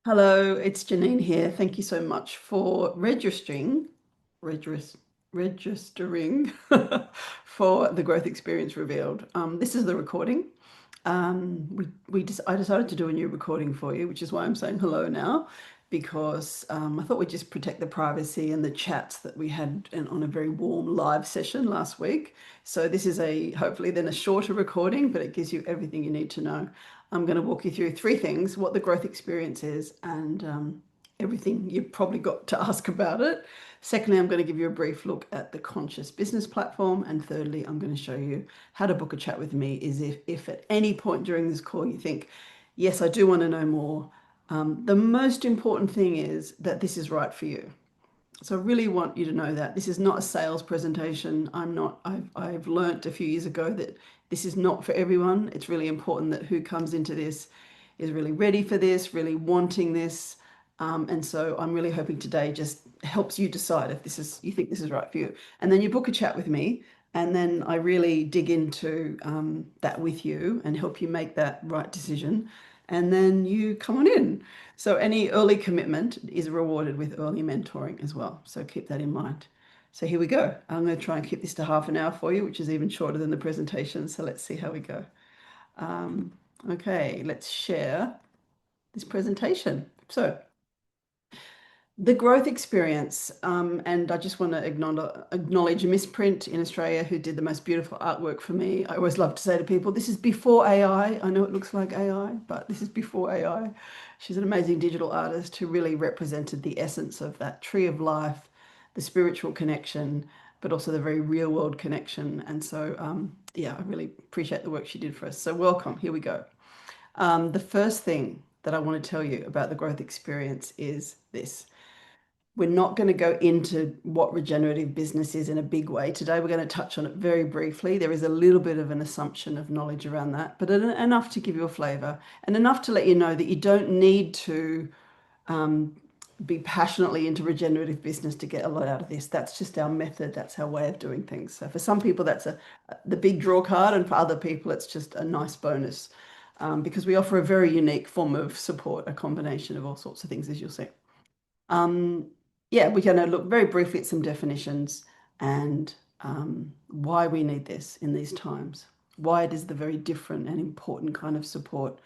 Hello, it's Janine here. Thank you so much for regis, registering for the Growth Experience Revealed. This is the recording. I decided to do a new recording for you, which is why I'm saying hello now, because I thought we'd just protect the privacy and the chats that we had on a very warm live session last week. So this is hopefully then a shorter recording, but it gives you everything you need to know. I'm going to walk you through three things: what the growth experience is, and everything you've probably got to ask about it. Secondly, I'm going to give you a brief look at the conscious business platform. And thirdly, I'm going to show you how to book a chat with me is if at any point during this call you think, yes, I do want to know more. The most important thing is that this is right for you. So I really want you to know that this is not a sales presentation. I've learnt a few years ago that this is not for everyone. It's really important that who comes into this is really ready for this, really wanting this. And so I'm really hoping today just helps you decide if you think this is right for you. And then you book a chat with me, and then I really dig into that with you and help you make that right decision. And then you come on in. So any early commitment is rewarded with early mentoring as well. So keep that in mind. So here we go. I'm going to try and keep this to half an hour for you, which is even shorter than the presentation. So let's see how we go. Um, okay, let's share this presentation. So the growth experience, and I just want to acknowledge Miss Print in Australia, who did the most beautiful artwork for me. I always love to say to people, this is before AI. I know it looks like AI, but this is before AI. She's an amazing digital artist who really represented the essence of that tree of life, the spiritual connection, but also the very real world connection. And so, yeah, I really appreciate the work she did for us. So welcome, here we go. The first thing that I want to tell you about the growth experience is this. We're not going to go into what regenerative business is in a big way today. We're going to touch on it very briefly. There is a little bit of an assumption of knowledge around that, but enough to give you a flavor and enough to let you know that you don't need to um, be passionately into regenerative business to get a lot out of this. That's just our method. That's our way of doing things. So for some people, that's the big draw card, and for other people, it's just a nice bonus because we offer a very unique form of support, a combination of all sorts of things, as you'll see. Um, yeah, we're going to look very briefly at some definitions and why we need this in these times, why it is the very different and important kind of support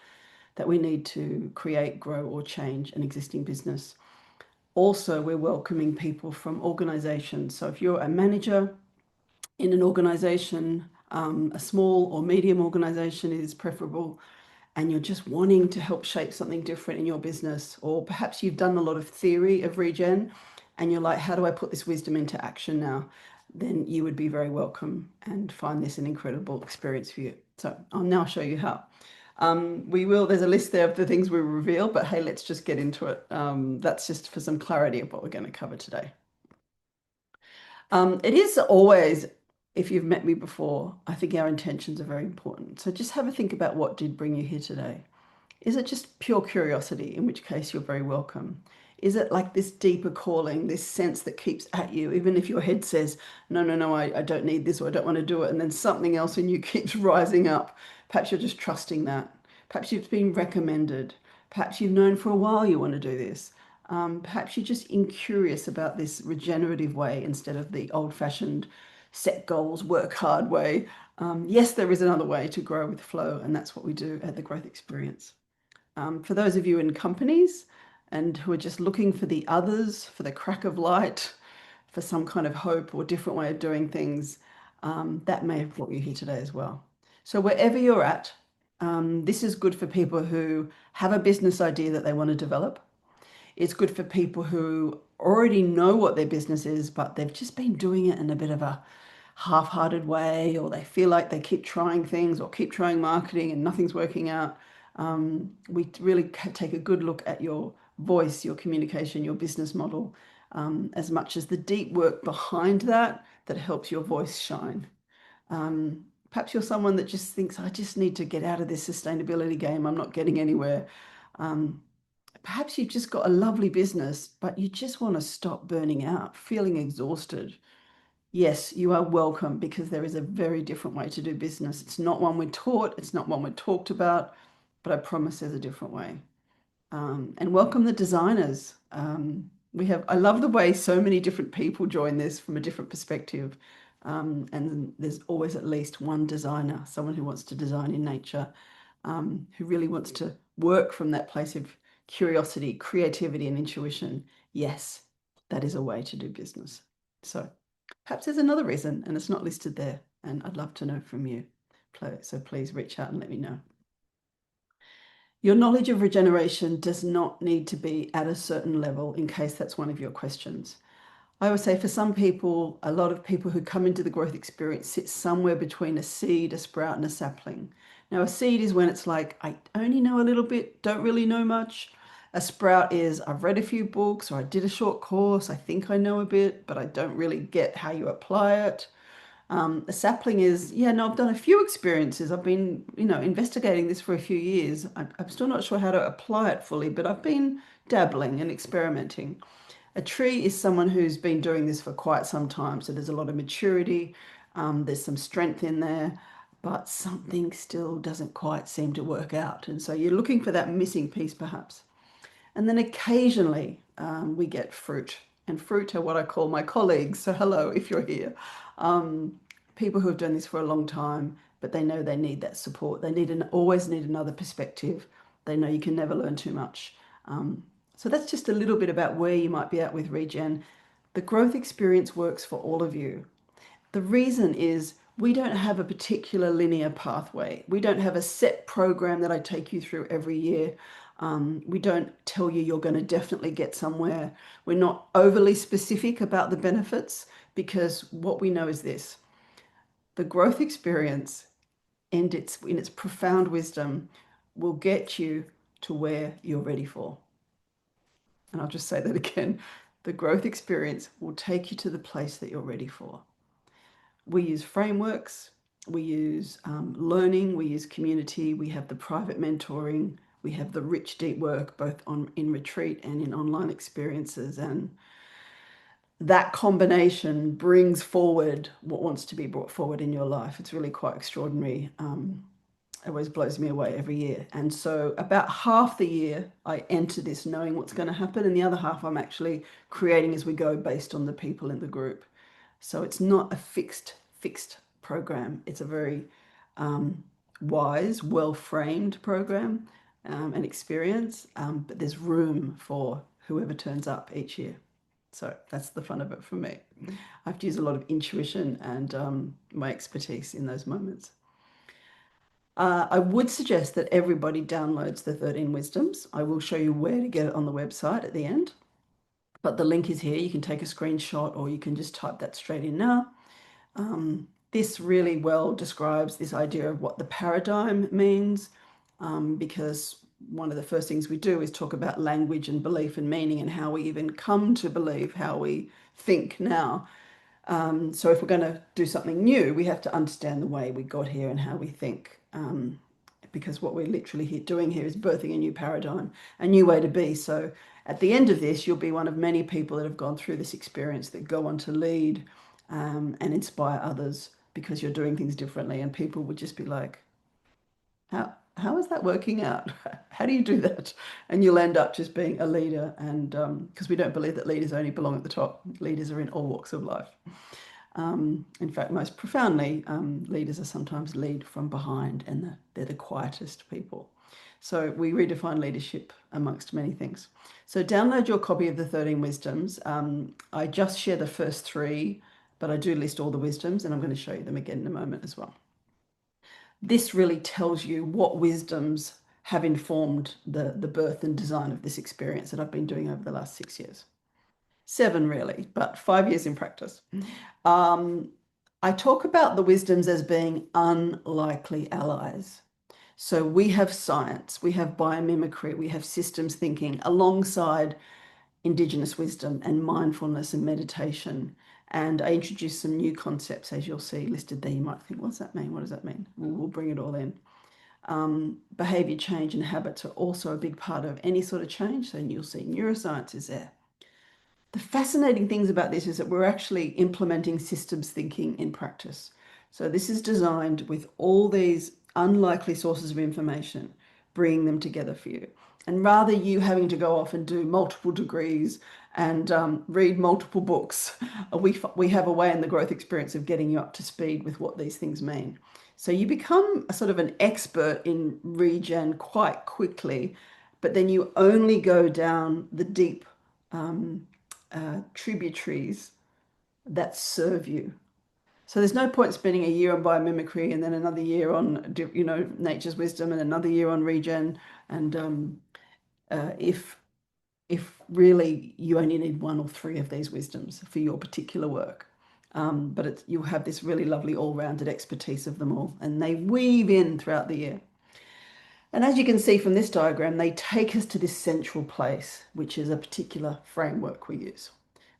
that we need to create, grow, or change an existing business. Also, we're welcoming people from organizations. So if you're a manager in an organization, a small or medium organization is preferable, and you're just wanting to help shape something different in your business, or perhaps you've done a lot of theory of regen and you're like, how do I put this wisdom into action now? Then you would be very welcome and find this an incredible experience for you. So I'll now show you how. There's a list there of the things we reveal, but hey, let's just get into it. That's just for some clarity of what we're going to cover today. It is always, if you've met me before, I think our intentions are very important. So just have a think about what did bring you here today. Is it just pure curiosity, in which case you're very welcome? Is it like this deeper calling, this sense that keeps at you, even if your head says, no, no, no, I don't need this or I don't want to do it, and then something else in you keeps rising up? Perhaps you're just trusting that. Perhaps you've been recommended. Perhaps you've known for a while you want to do this. Perhaps you're just incurious about this regenerative way instead of the old-fashioned set goals, work hard way. Yes, there is another way to grow with flow, and that's what we do at the Growth Experience. For those of you in companies and who are just looking for the others, for the crack of light, for some kind of hope or different way of doing things, that may have brought you here today as well. So wherever you're at, this is good for people who have a business idea that they want to develop. It's good for people who already know what their business is, but they've just been doing it in a bit of a half-hearted way, or they feel like they keep trying things or keep trying marketing and nothing's working out. We really take a good look at your voice, your communication, your business model, as much as the deep work behind that that helps your voice shine. Perhaps you're someone that just thinks, I just need to get out of this sustainability game. I'm not getting anywhere. Um, Perhaps you've just got a lovely business, but you just want to stop burning out, feeling exhausted. Yes, you are welcome, because there is a very different way to do business. It's not one we're taught, it's not one we're talked about, but I promise there's a different way. And welcome the designers. I love the way so many different people join this from a different perspective. And there's always at least one designer, someone who wants to design in nature, who really wants to work from that place of curiosity, creativity, and intuition. Yes, that is a way to do business. So perhaps there's another reason, and it's not listed there. And I'd love to know from you. So please reach out and let me know. Your knowledge of regeneration does not need to be at a certain level in case that's one of your questions. I would say for some people, a lot of people who come into the growth experience sit somewhere between a seed, a sprout, and a sapling. Now, a seed is when it's like, I only know a little bit, don't really know much. A sprout is, I've read a few books or I did a short course, I think I know a bit, but I don't really get how you apply it. A sapling is, yeah, no, I've done a few experiences. I've been, investigating this for a few years. I'm still not sure how to apply it fully, but I've been dabbling and experimenting. A tree is someone who's been doing this for quite some time. So there's a lot of maturity, there's some strength in there, but something still doesn't quite seem to work out. And so you're looking for that missing piece perhaps. And then occasionally we get fruit. And fruit are what I call my colleagues. So hello, if you're here. People who have done this for a long time, but they know they need that support. They always need another perspective. They know you can never learn too much. So that's just a little bit about where you might be at with regen. The growth experience works for all of you. The reason is we don't have a particular linear pathway. We don't have a set program that I take you through every year. We don't tell you you're going to definitely get somewhere. We're not overly specific about the benefits because what we know is this: the growth experience and in its profound wisdom will get you to where you're ready for. And I'll just say that again. The growth experience will take you to the place that you're ready for. We use frameworks, we use learning, we use community, we have the private mentoring, we have the rich, deep work both in retreat and in online experiences. And that combination brings forward what wants to be brought forward in your life. It's really quite extraordinary. It always blows me away every year. And so about half the year I enter this knowing what's going to happen, and the other half I'm actually creating as we go based on the people in the group. So it's not a fixed program. It's a very wise, well-framed program and experience, but there's room for whoever turns up each year. So that's the fun of it for me. I have to use a lot of intuition and my expertise in those moments. I would suggest that everybody downloads the 13 Wisdoms. I will show you where to get it on the website at the end, but the link is here. You can take a screenshot or you can just type that straight in now. This really well describes this idea of what the paradigm means, because one of the first things we do is talk about language and belief and meaning and how we even come to believe how we think now. So if we're going to do something new, we have to understand the way we got here and how we think. Because what we're literally doing here is birthing a new paradigm, a new way to be. So at the end of this, you'll be one of many people that have gone through this experience that go on to lead and inspire others because you're doing things differently. And people would just be like, how is that working out? How do you do that? And you'll end up just being a leader. And because we don't believe that leaders only belong at the top, leaders are in all walks of life. In fact, most profoundly, leaders are sometimes lead from behind, and they're the quietest people. So we redefine leadership amongst many things. So download your copy of the 13 Wisdoms. I just share the first three, but I do list all the wisdoms, and I'm going to show you them again in a moment as well. This really tells you what wisdoms have informed the birth and design of this experience that I've been doing over the last 6 years. 7 really, but 5 years in practice. I talk about the wisdoms as being unlikely allies. So we have science, we have biomimicry, we have systems thinking alongside Indigenous wisdom and mindfulness and meditation. And I introduce some new concepts, as you'll see listed there. You might think, what's that mean? What does that mean? We'll bring it all in. Behavior change and habits are also a big part of any sort of change. So you'll see neuroscience is there. The fascinating things about this is that we're actually implementing systems thinking in practice. So this is designed with all these unlikely sources of information, bringing them together for you. And rather you having to go off and do multiple degrees and read multiple books, we have a way in the growth experience of getting you up to speed with what these things mean. So you become a sort of an expert in regen quite quickly, but then you only go down the deep tributaries that serve you. So there's no point spending a year on biomimicry and then another year on, nature's wisdom and another year on regen. And if really you only need one or three of these wisdoms for your particular work. But you'll have this really lovely all-rounded expertise of them all, and they weave in throughout the year. And as you can see from this diagram, they take us to this central place, which is a particular framework we use,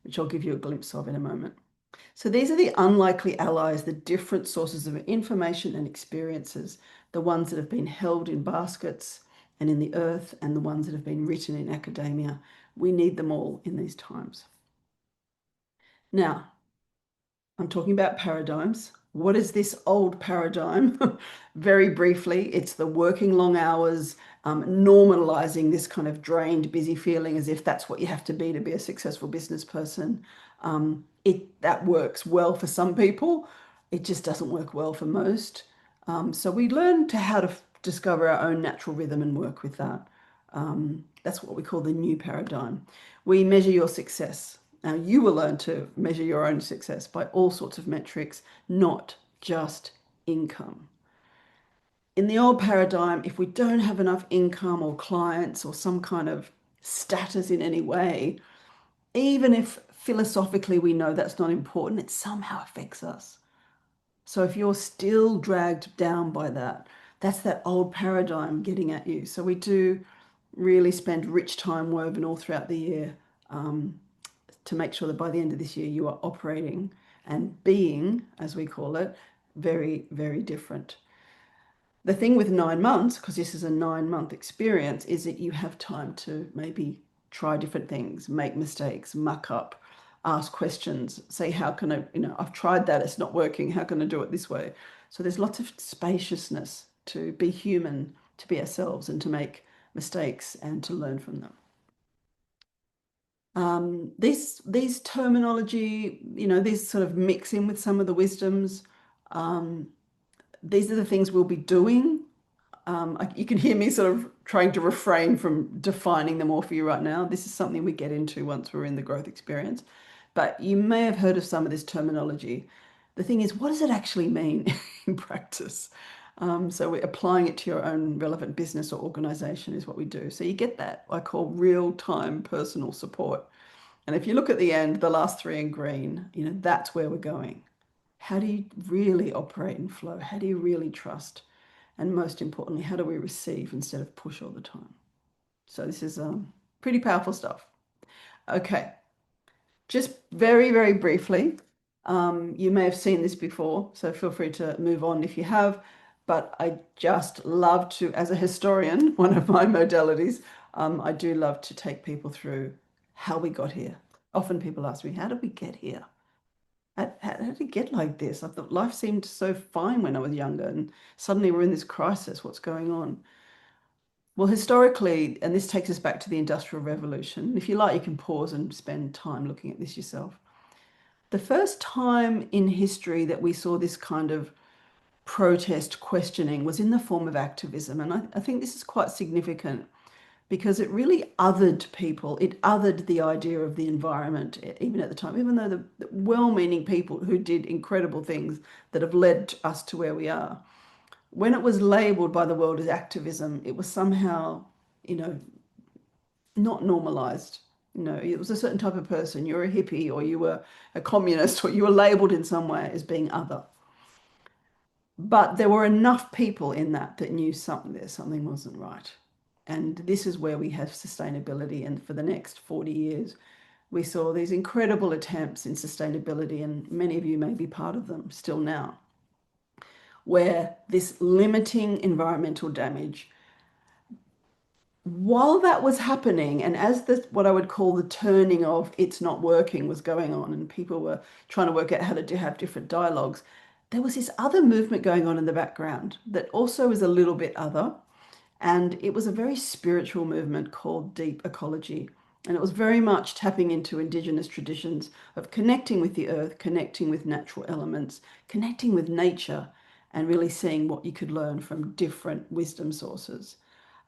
which I'll give you a glimpse of in a moment. So these are the unlikely allies, the different sources of information and experiences, the ones that have been held in baskets and in the earth, and the ones that have been written in academia. We need them all in these times. Now, I'm talking about paradigms. What is this old paradigm? Very briefly, it's the working long hours, normalizing this kind of drained, busy feeling as if that's what you have to be a successful business person. That works well for some people. It just doesn't work well for most. So we learn to how to discover our own natural rhythm and work with that. That's what we call the new paradigm. We measure your success. Now, you will learn to measure your own success by all sorts of metrics, not just income. In the old paradigm, if we don't have enough income or clients or some kind of status in any way, even if philosophically we know that's not important, it somehow affects us. So if you're still dragged down by that, that's that old paradigm getting at you. So we do really spend rich time woven all throughout the year to make sure that by the end of this year you are operating and being, as we call it, very, very different. The thing with 9 months, because this is a 9-month experience, is that you have time to maybe try different things, make mistakes, muck up, ask questions, say, how can I, I've tried that, it's not working, how can I do it this way? So there's lots of spaciousness to be human, to be ourselves, and to make mistakes and to learn from them. These terminology, these sort of mix in with some of the wisdoms. These are the things we'll be doing. You can hear me sort of trying to refrain from defining them all for you right now. This is something we get into once we're in the growth experience. But you may have heard of some of this terminology. The thing is, what does it actually mean in practice? So we're applying it to your own relevant business or organization is what we do. So you get that I call real-time personal support. And if you look at the end, the last three in green, that's where we're going. How do you really operate in flow? How do you really trust? And most importantly, how do we receive instead of push all the time? So this is pretty powerful stuff. Okay, just very, very briefly, you may have seen this before, so feel free to move on if you have. But I just love to, as a historian, one of my modalities, I do love to take people through how we got here. Often people ask me, how did we get here? How did it get like this? I thought life seemed so fine when I was younger, and suddenly we're in this crisis. What's going on? Well, historically, and this takes us back to the Industrial Revolution. If you like, you can pause and spend time looking at this yourself. The first time in history that we saw this kind of protest questioning was in the form of activism. And I think this is quite significant because it really othered people. It othered the idea of the environment, even at the time, even though the well-meaning people who did incredible things that have led us to where we are. When it was labeled by the world as activism, it was somehow, not normalized. It was a certain type of person. You're a hippie or you were a communist or you were labeled in some way as being other. But there were enough people in that knew something wasn't right. And this is where we have sustainability. And for the next 40 years, we saw these incredible attempts in sustainability, and many of you may be part of them still now, where this limiting environmental damage, while that was happening, and as what I would call the turning of it's not working was going on, and people were trying to work out how to have different dialogues, there was this other movement going on in the background that also is a little bit other. And it was a very spiritual movement called deep ecology. And it was very much tapping into indigenous traditions of connecting with the earth, connecting with natural elements, connecting with nature, and really seeing what you could learn from different wisdom sources.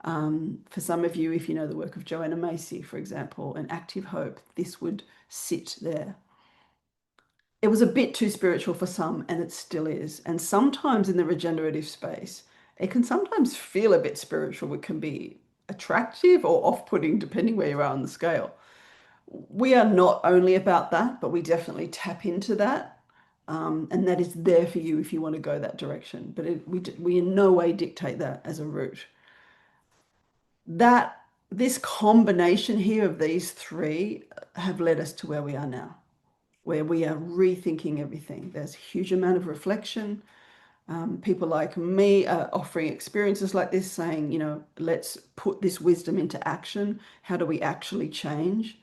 For some of you, if you know the work of Joanna Macy, for example, and Active Hope, this would sit there. It was a bit too spiritual for some, and it still is. And sometimes in the regenerative space, it can sometimes feel a bit spiritual. It can be attractive or off-putting, depending where you are on the scale. We are not only about that, but we definitely tap into that. And that is there for you if you want to go that direction. But we in no way dictate that as a route. That this combination here of these three have led us to where we are now, where we are rethinking everything. There's a huge amount of reflection. People like me are offering experiences like this, saying, let's put this wisdom into action. How do we actually change?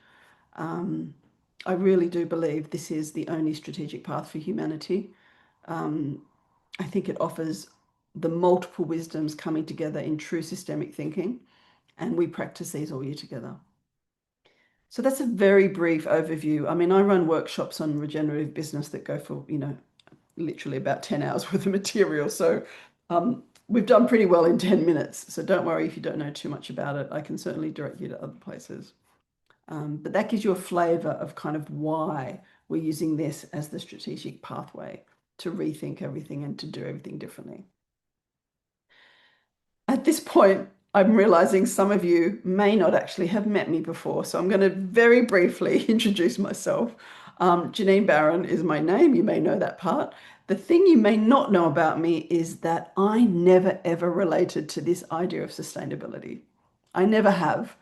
I really do believe this is the only strategic path for humanity. I think it offers the multiple wisdoms coming together in true systemic thinking, and we practice these all year together. So that's a very brief overview. I mean, I run workshops on regenerative business that go for, literally about 10 hours worth of material. So we've done pretty well in 10 minutes. So don't worry if you don't know too much about it. I can certainly direct you to other places. But that gives you a flavor of kind of why we're using this as the strategic pathway to rethink everything and to do everything differently. At this point, I'm realizing some of you may not actually have met me before, so I'm going to very briefly introduce myself. Janine Barron is my name. You may know that part. The thing you may not know about me is that I never ever related to this idea of sustainability. I never have.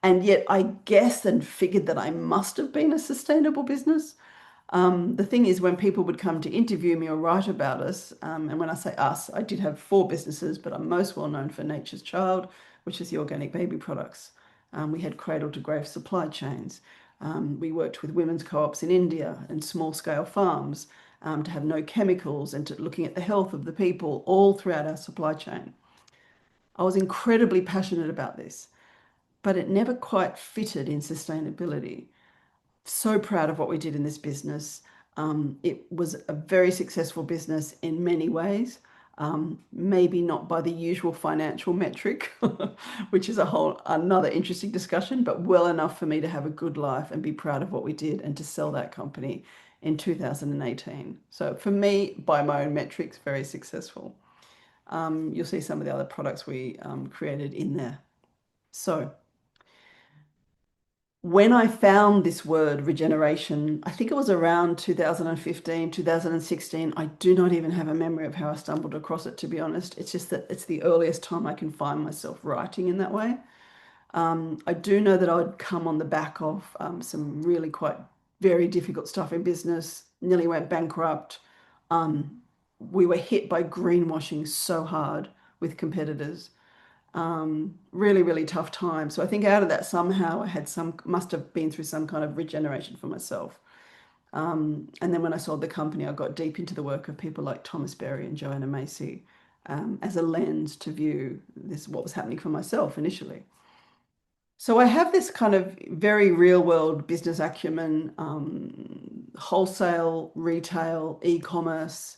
And yet I guessed and figured that I must have been a sustainable business. The thing is, when people would come to interview me or write about us, and when I say us, I did have four businesses, but I'm most well known for Nature's Child, which is the organic baby products. We had cradle to grave supply chains. We worked with women's co-ops in India and small scale farms to have no chemicals and to looking at the health of the people all throughout our supply chain. I was incredibly passionate about this, but it never quite fitted in sustainability. So proud of what we did in this business. It was a very successful business in many ways, maybe not by the usual financial metric, which is a whole another interesting discussion, but well enough for me to have a good life and be proud of what we did and to sell that company in 2018. So for me, by my own metrics, very successful. You'll see some of the other products we created in there. So when I found this word regeneration, I think it was around 2015, 2016. I do not even have a memory of how I stumbled across it, to be honest. It's just that it's the earliest time I can find myself writing in that way. I do know that I'd come on the back of some really quite very difficult stuff in business, nearly went bankrupt. We were hit by greenwashing so hard with competitors. Really, really tough time. So I think out of that somehow I had must have been through some kind of regeneration for myself. And then when I sold the company, I got deep into the work of people like Thomas Berry and Joanna Macy as a lens to view what was happening for myself initially. So I have this kind of very real world business acumen, wholesale, retail, e-commerce,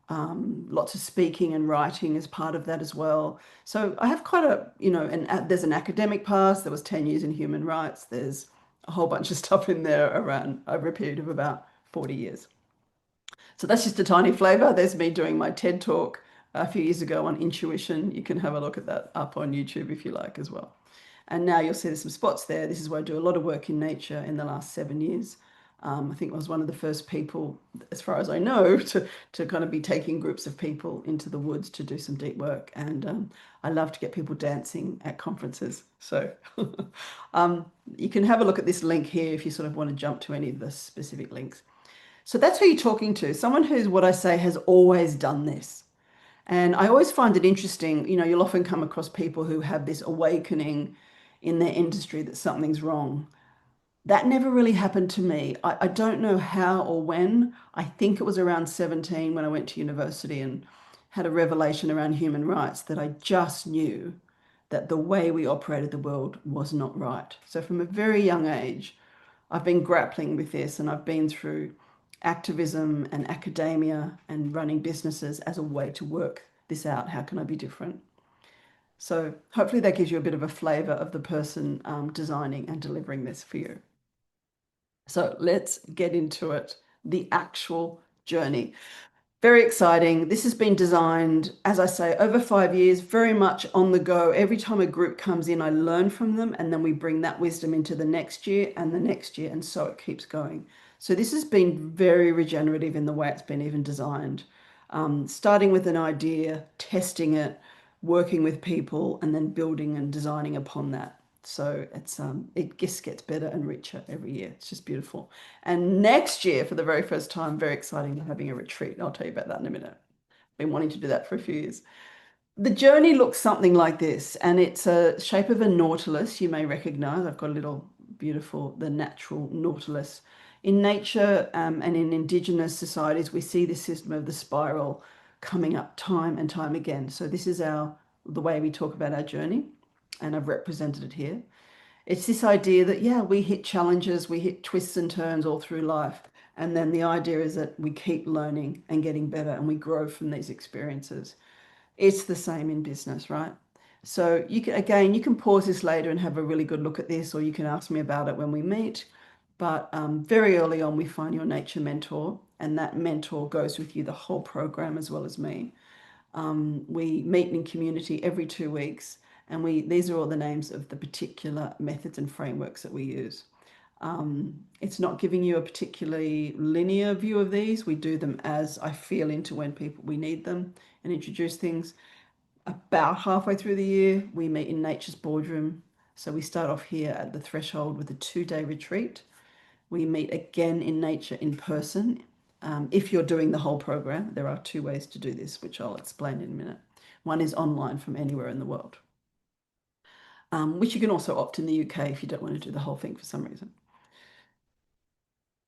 lots of speaking and writing as part of that as well. So I have quite there's an academic past. There was 10 years in human rights. There's a whole bunch of stuff in there around over a period of about 40 years. So that's just a tiny flavor. There's me doing my TED talk a few years ago on intuition. You can have a look at that up on YouTube if you like as well. And now you'll see there's some spots there. This is where I do a lot of work in nature in the last 7 years. I think I was one of the first people, as far as I know, to kind of be taking groups of people into the woods to do some deep work. And I love to get people dancing at conferences. So you can have a look at this link here if you sort of want to jump to any of the specific links. So that's who you're talking to, someone who's what I say has always done this. And I always find it interesting, you'll often come across people who have this awakening in their industry that something's wrong. That never really happened to me. I don't know how or when. I think it was around 17 when I went to university and had a revelation around human rights that I just knew that the way we operated the world was not right. So from a very young age, I've been grappling with this, and I've been through activism and academia and running businesses as a way to work this out. How can I be different? So hopefully that gives you a bit of a flavor of the person designing and delivering this for you. So let's get into it, the actual journey. Very exciting. This has been designed, as I say, over 5 years, very much on the go. Every time a group comes in, I learn from them, and then we bring that wisdom into the next year and the next year, and so it keeps going. So this has been very regenerative in the way it's been even designed. Starting with an idea, testing it, working with people, and then building and designing upon that. So it just gets better and richer every year. It's just beautiful. And next year, for the very first time, very exciting, having a retreat. I'll tell you about that in a minute. Been wanting to do that for a few years. The journey looks something like this, and it's a shape of a nautilus. You may recognize. I've got a little beautiful, the natural nautilus. In nature and in indigenous societies, we see this system of the spiral coming up time and time again. So this is the way we talk about our journey, and I've represented it here. It's this idea that, yeah, we hit challenges, we hit twists and turns all through life. And then the idea is that we keep learning and getting better, and we grow from these experiences. It's the same in business, right? So you can, again, you can pause this later and have a really good look at this, or you can ask me about it when we meet. But very early on, we find your nature mentor, and that mentor goes with you the whole program as well as me. We meet in community every 2 weeks, and these are all the names of the particular methods and frameworks that we use. It's not giving you a particularly linear view of these. We do them as I feel into when we need them, and introduce things. About halfway through the year, we meet in Nature's Boardroom. So we start off here at the Threshold with a 2-day retreat. We meet again in nature in person. If you're doing the whole program, there are 2 ways to do this, which I'll explain in a minute. One is online from anywhere in the world, which you can also opt in the UK if you don't want to do the whole thing for some reason.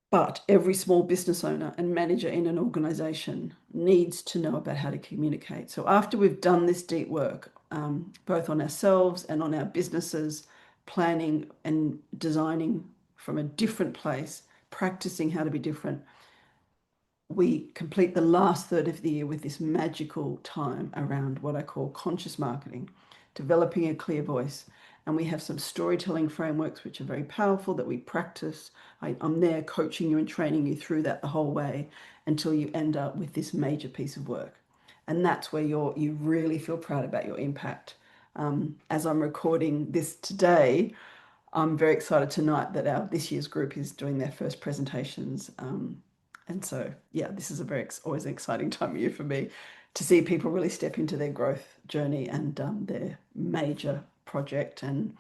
But every small business owner and manager in an organization needs to know about how to communicate. So after we've done this deep work, both on ourselves and on our businesses, planning and designing from a different place, practicing how to be different, we complete the last third of the year with this magical time around what I call conscious marketing, developing a clear voice. And we have some storytelling frameworks which are very powerful that we practice. I'm there coaching you and training you through that the whole way until you end up with this major piece of work. And that's where you really feel proud about your impact. As I'm recording this today, I'm very excited tonight that this year's group is doing their first presentations. And so, yeah, this is always an exciting time of year for me to see people really step into their growth journey and their major project. And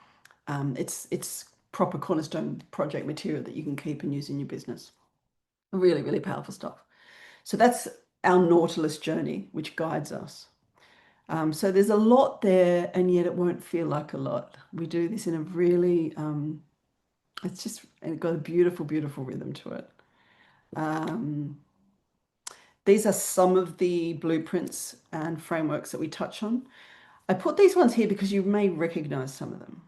it's proper cornerstone project material that you can keep and use in your business. Really, really powerful stuff. So that's our Nautilus journey, which guides us. So there's a lot there, and yet it won't feel like a lot. We do this in a really, it's got a beautiful, beautiful rhythm to it. These are some of the blueprints and frameworks that we touch on. I put these ones here because you may recognize some of them.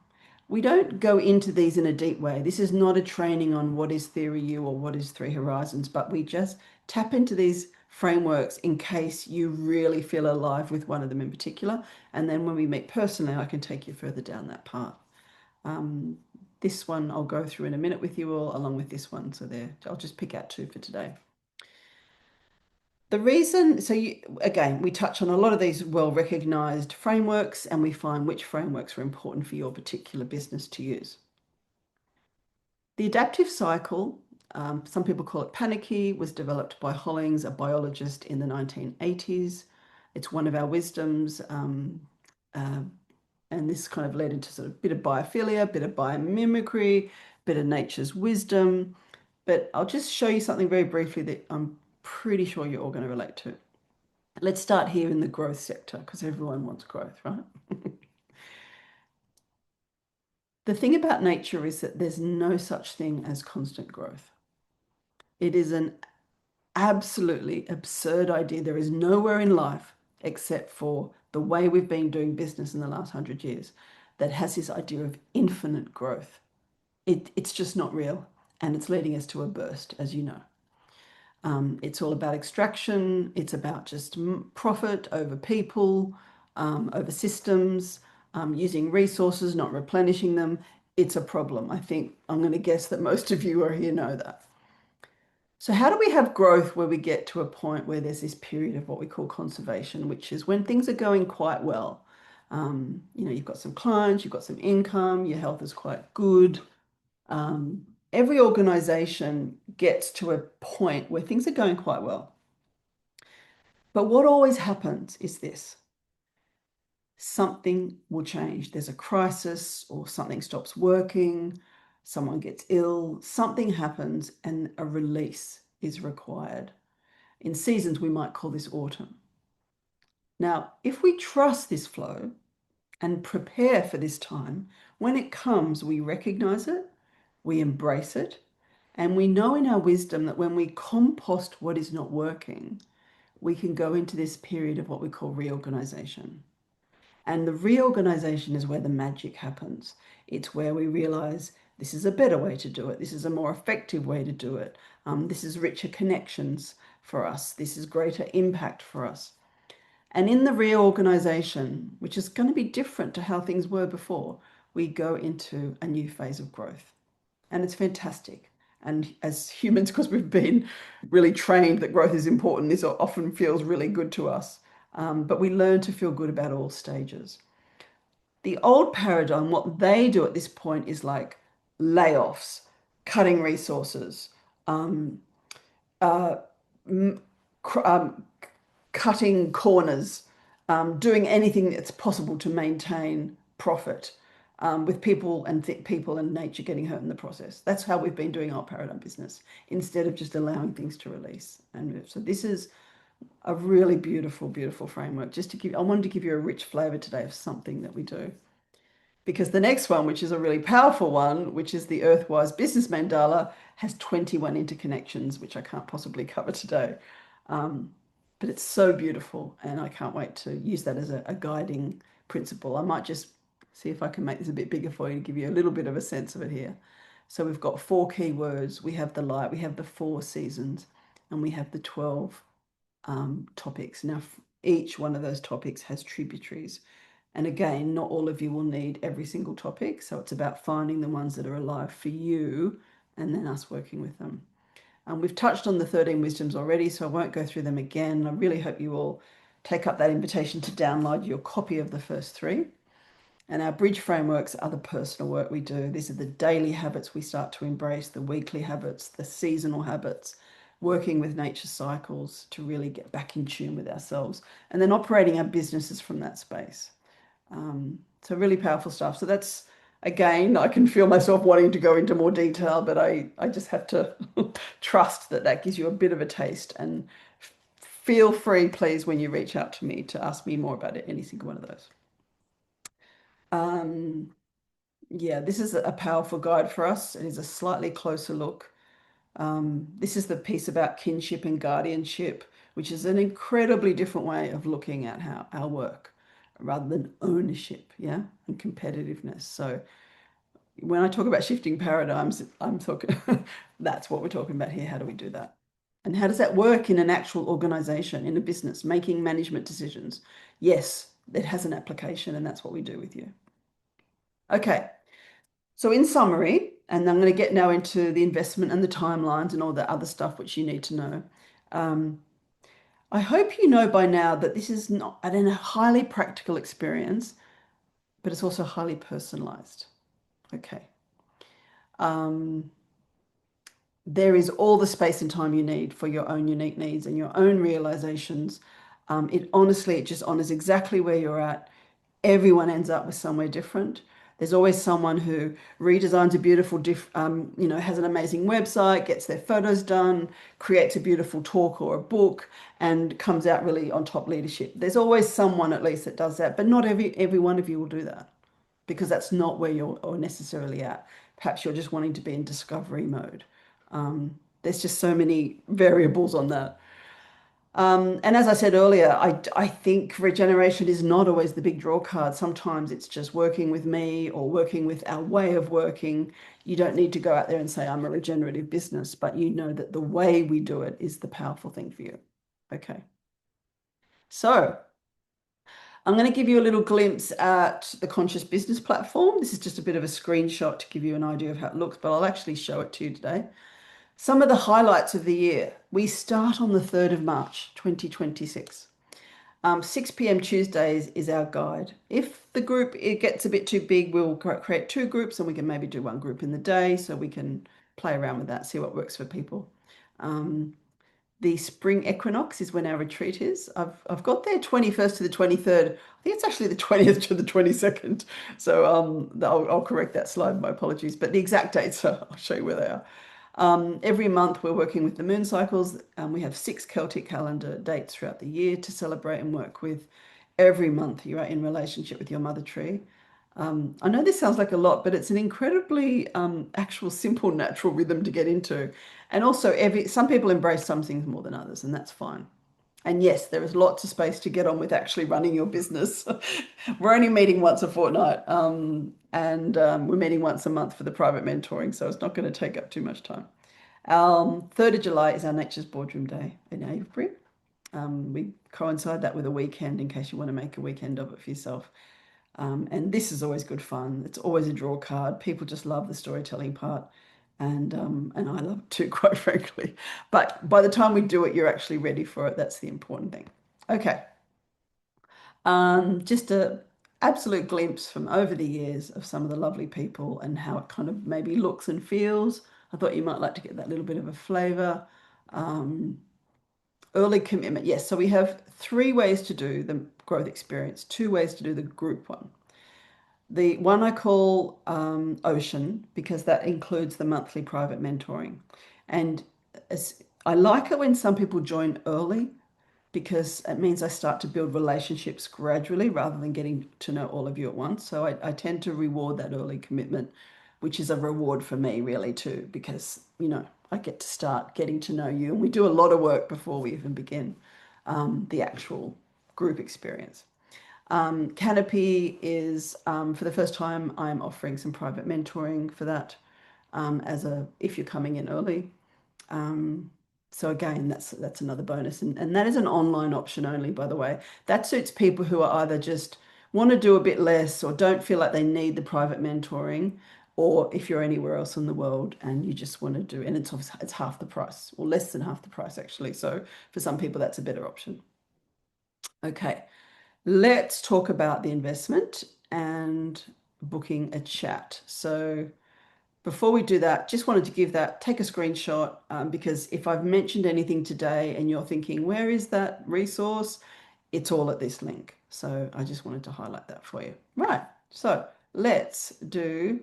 We don't go into these in a deep way. This is not a training on what is Theory U or what is Three Horizons, but we just tap into these frameworks in case you really feel alive with one of them in particular. And then when we meet personally, I can take you further down that path. This one I'll go through in a minute with you all, along with this one. So I'll just pick out 2 for today. The reason, again, we touch on a lot of these well-recognized frameworks, and we find which frameworks are important for your particular business to use. The adaptive cycle, some people call it panicky, was developed by Hollings, a biologist in the 1980s. It's one of our wisdoms, and this kind of led into sort of a bit of biophilia, a bit of biomimicry, a bit of nature's wisdom. But I'll just show you something very briefly that I'm pretty sure you're all going to relate to. Let's start here in the growth sector because everyone wants growth, right? The thing about nature is that there's no such thing as constant growth. It is an absolutely absurd idea. There is nowhere in life except for the way we've been doing business in the last 100 years, that has this idea of infinite growth. It's just not real, and it's leading us to a burst, as you know. It's all about extraction. It's about just profit over people, over systems, using resources, not replenishing them. It's a problem. I think I'm going to guess that most of you are here know that. So how do we have growth where we get to a point where there's this period of what we call conservation, which is when things are going quite well? You've got some clients, you've got some income, your health is quite good. Um, every organization gets to a point where things are going quite well. But what always happens is this: something will change. There's a crisis, or something stops working, someone gets ill, something happens, and a release is required. In seasons, we might call this autumn. Now, if we trust this flow and prepare for this time, when it comes, we recognize it, we embrace it, and we know in our wisdom that when we compost what is not working, we can go into this period of what we call reorganization. And the reorganization is where the magic happens. It's where we realize this is a better way to do it. This is a more effective way to do it. This is richer connections for us. This is greater impact for us. And in the reorganization, which is going to be different to how things were before, we go into a new phase of growth. And it's fantastic. And as humans, because we've been really trained that growth is important, this often feels really good to us. But we learn to feel good about all stages. The old paradigm, what they do at this point is like layoffs, cutting resources, um, uh, um, cutting corners, doing anything that's possible to maintain profit, with people and people and nature getting hurt in the process. That's how we've been doing our paradigm business instead of just allowing things to release and move. So this is a really beautiful, beautiful framework. I wanted to give you a rich flavor today of something that we do. Because the next one, which is a really powerful one, which is the Earthwise Business Mandala, has 21 interconnections, which I can't possibly cover today. Um, but it's so beautiful, and I can't wait to use that as a guiding principle. I might just see if I can make this a bit bigger for you to give you a little bit of a sense of it here. So we've got 4 key words. We have the light, we have the 4 seasons, and we have the 12 topics. Now, each one of those topics has tributaries. And again, not all of you will need every single topic. So it's about finding the ones that are alive for you and then us working with them. We've touched on the 13 wisdoms already, so I won't go through them again. I really hope you all take up that invitation to download your copy of the first 3. And our bridge frameworks are the personal work we do. These are the daily habits we start to embrace, the weekly habits, the seasonal habits, working with nature cycles to really get back in tune with ourselves, and then operating our businesses from that space. So really powerful stuff. So that's, again, I can feel myself wanting to go into more detail, but I just have to trust that that gives you a bit of a taste. And feel free, please, when you reach out to me to ask me more about it, any single one of those. Yeah, this is a powerful guide for us. It is a slightly closer look. This is the piece about kinship and guardianship, which is an incredibly different way of looking at how our work, rather than ownership, yeah, and competitiveness. So when I talk about shifting paradigms, I'm talking that's what we're talking about here. How do we do that? And how does that work in an actual organization, in a business, making management decisions? Yes, it has an application, and that's what we do with you. Okay, so in summary, and I'm going to get now into the investment and the timelines and all the other stuff which you need to know. Um, I hope you know by now that this is not a highly practical experience, but it's also highly personalized. Okay. Um, there is all the space and time you need for your own unique needs and your own realizations. It just honors exactly where you're at. Everyone ends up with somewhere different. There's always someone who redesigns a beautiful, has an amazing website, gets their photos done, creates a beautiful talk or a book, and comes out really on top leadership. There's always someone at least that does that, but not every one of you will do that, because that's not where you're necessarily at. Perhaps you're just wanting to be in discovery mode. There's just so many variables on that. And as I said earlier, I think regeneration is not always the big draw card. Sometimes it's just working with me or working with our way of working. You don't need to go out there and say, I'm a regenerative business, but you know that the way we do it is the powerful thing for you. Okay. So I'm going to give you a little glimpse at the Conscious Business platform. This is just a bit of a screenshot to give you an idea of how it looks, but I'll actually show it to you today. Some of the highlights of the year. We start on the 3rd of March, 2026. 6 p.m. Tuesdays is our guide. If the group it gets a bit too big, we'll create two groups and we can maybe do one group in the day so we can play around with that, see what works for people. Um, the spring equinox is when our retreat is. I've got there 21st to the 23rd. I think it's actually the 20th to the 22nd. So I'll correct that slide. My apologies. But the exact dates, I'll show you where they are. Every month we're working with the moon cycles. We have 6 Celtic calendar dates throughout the year to celebrate and work with. Every month you are in relationship with your mother tree. I know this sounds like a lot, but it's an incredibly actual, simple, natural rhythm to get into. And also, some people embrace some things more than others, and that's fine. And yes, there is lots of space to get on with actually running your business. We're only meeting once a fortnight, and we're meeting once a month for the private mentoring, so it's not going to take up too much time. 3rd of July is our Nature's Boardroom Day in Avebury. We coincide that with a weekend in case you want to make a weekend of it for yourself. And this is always good fun. It's always a draw card. People just love the storytelling part, and I love it too, quite frankly. But by the time we do it, you're actually ready for it. That's the important thing. Okay, just a absolute glimpse from over the years of some of the lovely people and how it kind of maybe looks and feels. I thought you might like to get that little bit of a flavor. Um, Early commitment, yes. So we have 3 ways to do the growth experience, 2 ways to do the group one. The one I call Ocean because that includes the monthly private mentoring. And I like it when some people join early because it means I start to build relationships gradually rather than getting to know all of you at once. So I tend to reward that early commitment, which is a reward for me, really, too, because, I get to start getting to know you. And we do a lot of work before we even begin the actual group experience. Canopy is for the first time I'm offering some private mentoring for that if you're coming in early. Um, so again, that's another bonus, and that is an online option only, by the way. That suits people who are either just want to do a bit less or don't feel like they need the private mentoring, or if you're anywhere else in the world and you just want to do, and it's half the price or less than half the price actually. So for some people, that's a better option. Okay. Let's talk about the investment and booking a chat. So before we do that, just wanted to take a screenshot because if I've mentioned anything today and you're thinking, where is that resource? It's all at this link. So I just wanted to highlight that for you. Right. So let's do,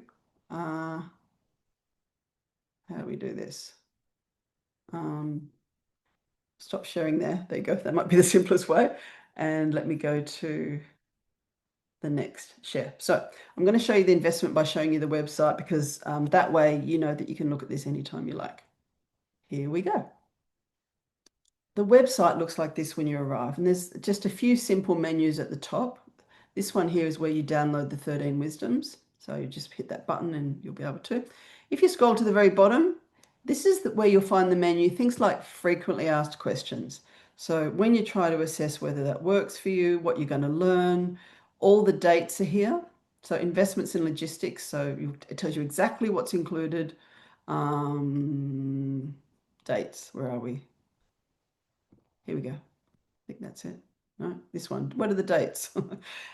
how do we do this? Stop sharing there. There you go. That might be the simplest way. And let me go to the next share. So I'm going to show you the investment by showing you the website because that way you know that you can look at this anytime you like. Here we go. The website looks like this when you arrive, and there's just a few simple menus at the top. This one here is where you download the 13 wisdoms. So you just hit that button and you'll be able to. If you scroll to the very bottom, this is where you'll find the menu, things like frequently asked questions. So when you try to assess whether that works for you, what you're going to learn, all the dates are here. So investments in logistics, so it tells you exactly what's included. Dates, where are we? Here we go. I think that's it. No, this one. What are the dates?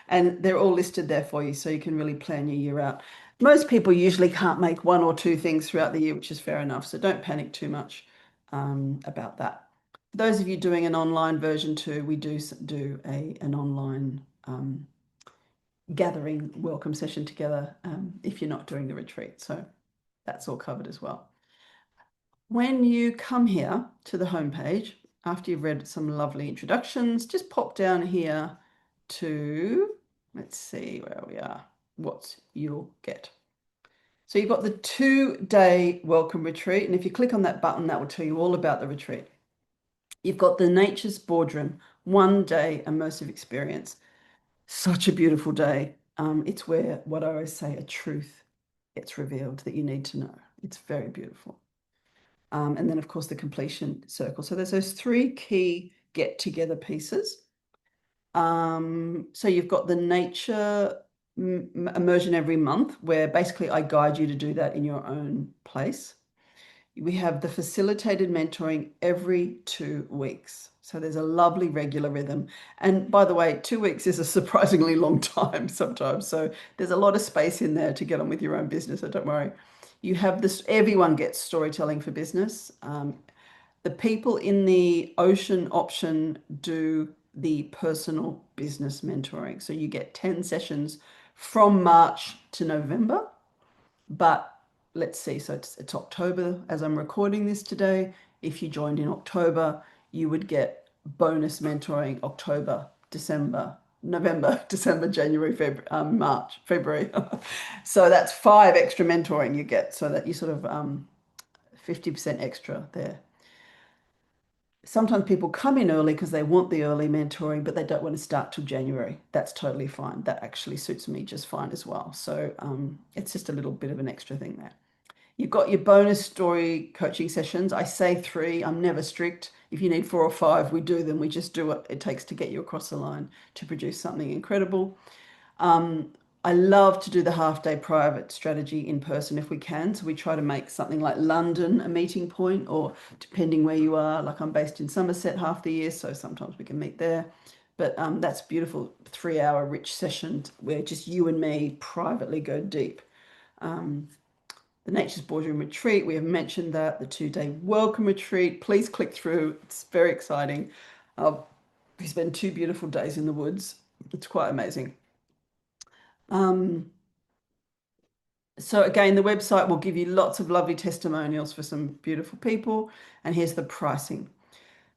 And they're all listed there for you, so you can really plan your year out. Most people usually can't make 1 or 2 things throughout the year, which is fair enough. So don't panic too much about that. For those of you doing an online version too, we do an online gathering welcome session together if you're not doing the retreat. So that's all covered as well. When you come here to the homepage, after you've read some lovely introductions, just pop down here to, let's see where we are, what you'll get. So you've got the 2-day welcome retreat. And if you click on that button, that will tell you all about the retreat. You've got the Nature's Boardroom, 1 day immersive experience. Such a beautiful day. It's where what I always say, a truth gets revealed that you need to know. It's very beautiful. And then, of course, the completion circle. So there's those three key get together pieces. So you've got the nature immersion every month, where basically I guide you to do that in your own place. We have the facilitated mentoring every 2 weeks. So there's a lovely regular rhythm. And by the way, 2 weeks is a surprisingly long time sometimes. So there's a lot of space in there to get on with your own business. So don't worry. You have this, everyone gets storytelling for business. The people in the ocean option do the personal business mentoring. So you get 10 sessions from March to November. But let's see, so it's October as I'm recording this today. If you joined in October, you would get bonus mentoring October, December, November, December, January, February, March, February. So that's 5 extra mentoring you get, so that you sort of 50% extra there. Sometimes people come in early because they want the early mentoring, but they don't want to start till January. That's totally fine. That actually suits me just fine as well. So it's just a little bit of an extra thing there. You've got your bonus story coaching sessions. I say 3. I'm never strict. If you need 4 or 5, we do them. We just do what it takes to get you across the line to produce something incredible. I love to do the half-day private strategy in person if we can. So we try to make something like London a meeting point, or depending where you are, like I'm based in Somerset half the year, so sometimes we can meet there. But that's beautiful 3-hour rich session where just you and me privately go deep. The Nature's Boardroom Retreat, we have mentioned that, the 2-day welcome retreat. Please click through. It's very exciting. We spend 2 beautiful days in the woods. It's quite amazing. So again, the website will give you lots of lovely testimonials for some beautiful people. And here's the pricing.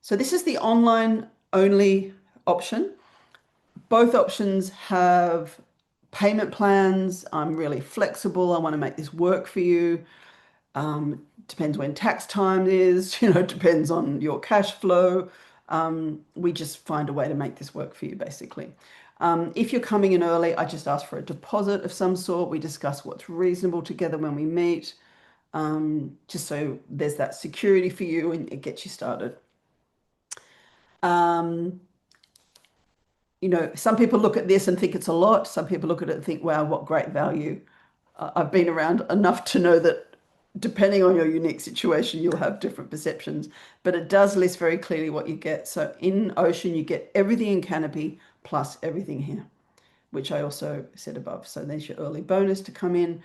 So this is the online only option. Both options have payment plans. I'm really flexible. I want to make this work for you. Depends when tax time is, depends on your cash flow. We just find a way to make this work for you, basically. If you're coming in early, I just ask for a deposit of some sort. We discuss what's reasonable together when we meet, just so there's that security for you and it gets you started. Some people look at this and think it's a lot. Some people look at it and think, wow, what great value. I've been around enough to know that depending on your unique situation, you'll have different perceptions, but it does list very clearly what you get. So in Ocean, you get everything in Canopy plus everything here, which I also said above. So there's your early bonus to come in.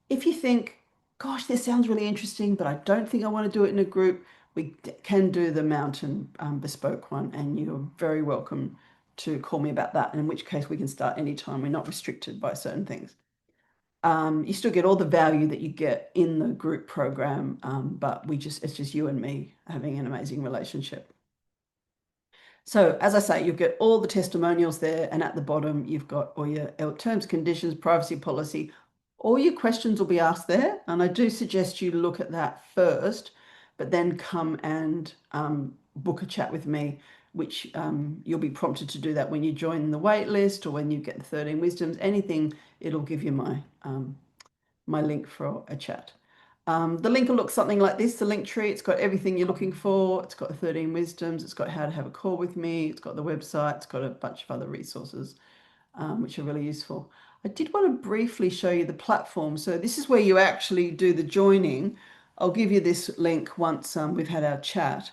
If you think, gosh, this sounds really interesting, but I don't think I want to do it in a group, we can do the mountain bespoke one, and you're very welcome to call me about that, in which case we can start anytime. We're not restricted by certain things. You still get all the value that you get in the group program, but it's just you and me having an amazing relationship. So as I say, you'll get all the testimonials there, and at the bottom, you've got all your terms, conditions, privacy policy. All your questions will be asked there, and I do suggest you look at that first, but then come and book a chat with me, which you'll be prompted to do that when you join the wait list or when you get the 13 wisdoms, anything, it'll give you my link for a chat. The link will look something like this, the link tree. It's got everything you're looking for. It's got the 13 wisdoms. It's got how to have a call with me. It's got the website. It's got a bunch of other resources, which are really useful. I did want to briefly show you the platform. So this is where you actually do the joining. I'll give you this link once we've had our chat.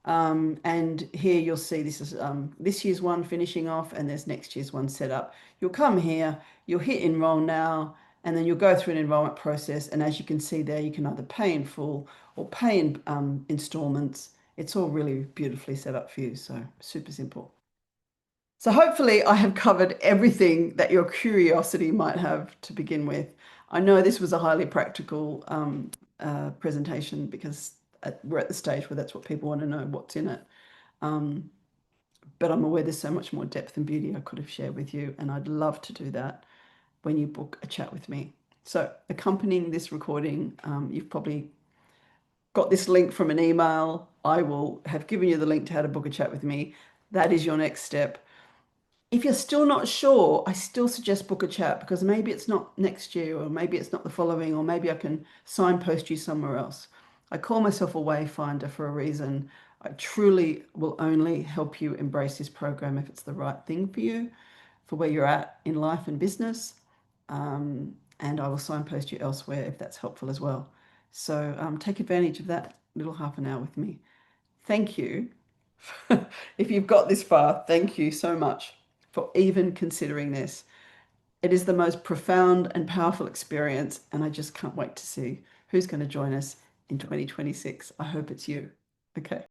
And here you'll see this is this year's one finishing off, and there's next year's one set up. You'll come here, you'll hit enroll now, and then you'll go through an enrollment process. And as you can see there, you can either pay in full or pay in installments. It's all really beautifully set up for you, so super simple. So hopefully I have covered everything that your curiosity might have to begin with. I know this was a highly practical presentation because we're at the stage where that's what people want to know, what's in it. But I'm aware there's so much more depth and beauty I could have shared with you, and I'd love to do that when you book a chat with me. So accompanying this recording, you've probably got this link from an email. I will have given you the link to how to book a chat with me. That is your next step. If you're still not sure, I still suggest book a chat because maybe it's not next year, or maybe it's not the following, or maybe I can signpost you somewhere else. I call myself a wayfinder for a reason. I truly will only help you embrace this program if it's the right thing for you, for where you're at in life and business. And I will signpost you elsewhere if that's helpful as well. So take advantage of that little half an hour with me. Thank you. If you've got this far, thank you so much for even considering this. It is the most profound and powerful experience, and I just can't wait to see who's going to join us in 2026. I hope it's you. Okay.